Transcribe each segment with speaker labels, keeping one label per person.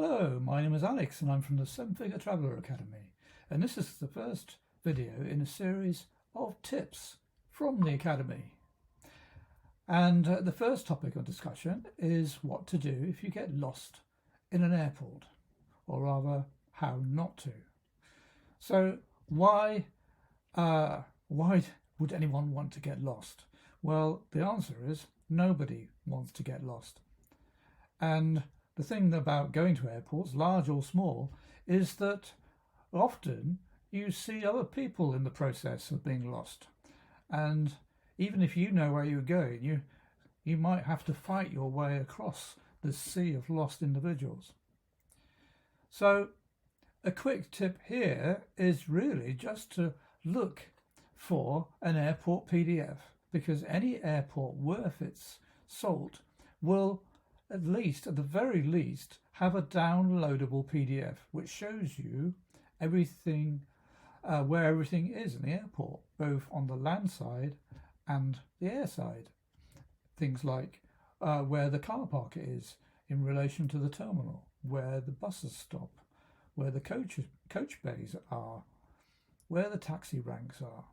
Speaker 1: Hello, my name is Alex and I'm from the Seven Figure Traveller Academy, and this is the first video in a series of tips from the Academy. And the first topic of discussion is what to do if you get lost in an airport, or rather how not to. So why would anyone want to get lost? Well, the answer is nobody wants to get lost. And the thing about going to airports, large or small, is that often you see other people in the process of being lost. And even if you know where you're going, you might have to fight your way across the sea of lost individuals. So a quick tip here is really just to look for an airport PDF, because any airport worth its salt will at the very least, have a downloadable PDF which shows you everything, where everything is in the airport, both on the land side and the air side. Things like where the car park is in relation to the terminal, where the buses stop, where the coach bays are, where the taxi ranks are,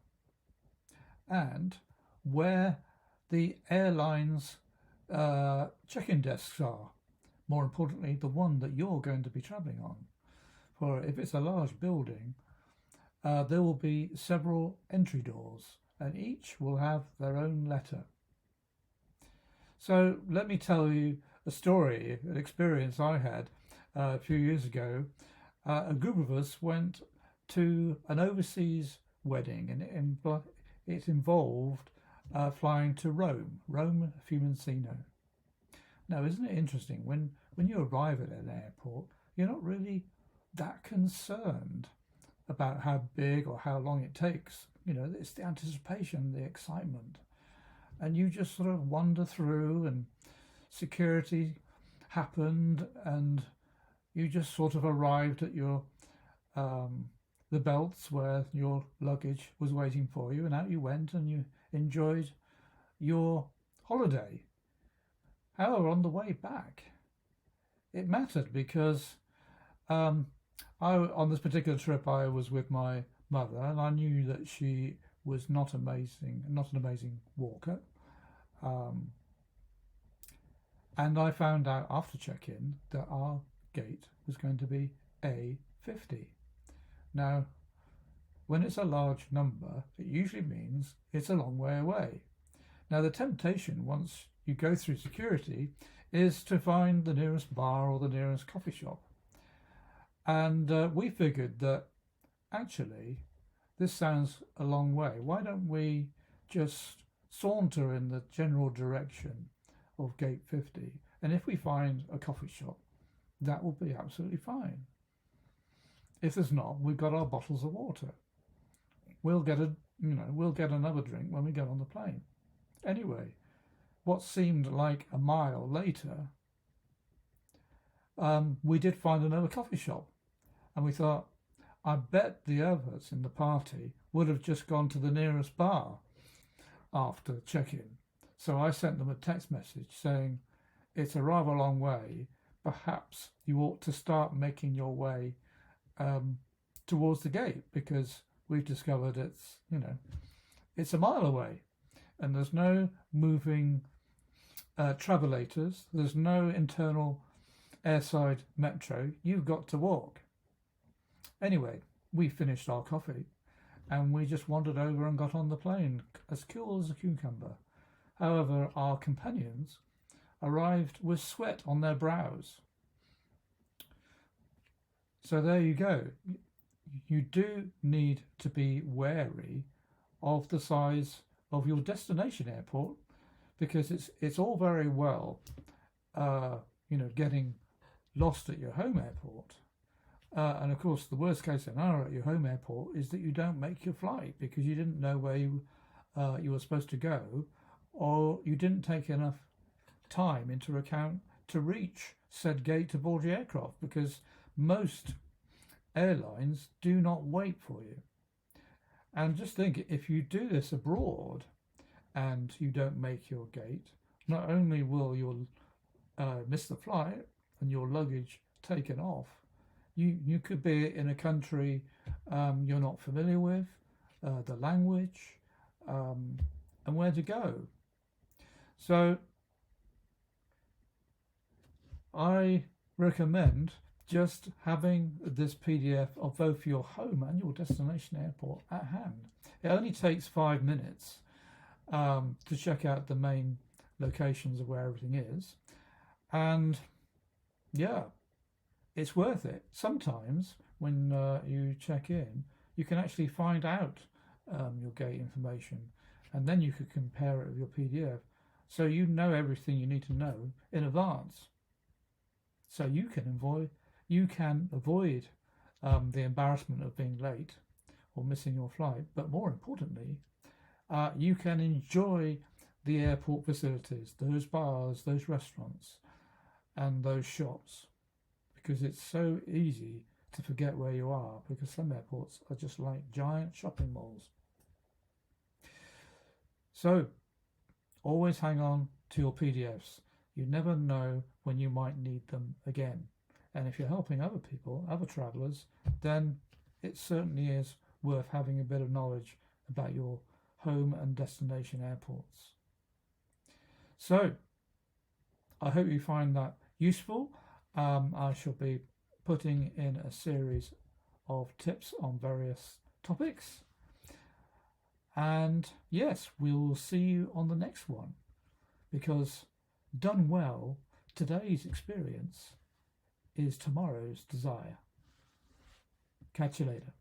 Speaker 1: and where the airline's check-in desks are. More importantly, the one that you're going to be travelling on. For if it's a large building, there will be several entry doors, and each will have their own letter. So let me tell you a story, an experience I had a few years ago. A group of us went to an overseas wedding, and it involved flying to Rome Fiumicino. Now, isn't it interesting, when you arrive at an airport, you're not really that concerned about how big or how long it takes. You know, it's the anticipation, the excitement. And you just sort of wander through, and security happened, and you just sort of arrived at your the belts where your luggage was waiting for you, and out you went and you enjoyed your holiday. However, on the way back, it mattered because on this particular trip I was with my mother, and I knew that she was not an amazing walker. And I found out after check-in that our gate was going to be A50. Now, when it's a large number, it usually means it's a long way away. Now, the temptation, once you go through security, is to find the nearest bar or the nearest coffee shop. And we figured that actually this sounds a long way. Why don't we just saunter in the general direction of gate 50? And if we find a coffee shop, that will be absolutely fine. If there's not, we've got our bottles of water. We'll get another drink when we get on the plane. Anyway, what seemed like a mile later, we did find another coffee shop, and we thought, I bet the others in the party would have just gone to the nearest bar after check-in. So I sent them a text message saying, it's a rather long way, perhaps you ought to start making your way towards the gate, because we've discovered it's a mile away, and there's no moving travelators, there's no internal airside metro, you've got to walk. Anyway, we finished our coffee and we just wandered over and got on the plane, as cool as a cucumber. However, our companions arrived with sweat on their brows. So there you go. You do need to be wary of the size of your destination airport, because it's all very well, getting lost at your home airport. And of course, the worst case scenario at your home airport is that you don't make your flight because you didn't know where you were supposed to go, or you didn't take enough time into account to reach said gate to board your aircraft, because most airlines do not wait for you. And just think, if you do this abroad and you don't make your gate, not only will you miss the flight and your luggage taken off, you could be in a country you're not familiar with, the language, and where to go. So I recommend just having this PDF of both your home and your destination airport at hand. It only takes 5 minutes to check out the main locations of where everything is, and yeah, it's worth it. Sometimes when you check in, you can actually find out your gate information, and then you could compare it with your PDF, so you know everything you need to know in advance. So you can avoid the embarrassment of being late or missing your flight, but more importantly, you can enjoy the airport facilities, those bars, those restaurants, and those shops, because it's so easy to forget where you are, because some airports are just like giant shopping malls. So always hang on to your PDFs. You never know when you might need them again. And if you're helping other people, other travellers, then it certainly is worth having a bit of knowledge about your home and destination airports. So I hope you find that useful. I shall be putting in a series of tips on various topics. And yes, we'll see you on the next one, because done well, today's experience is tomorrow's desire. Catch you later.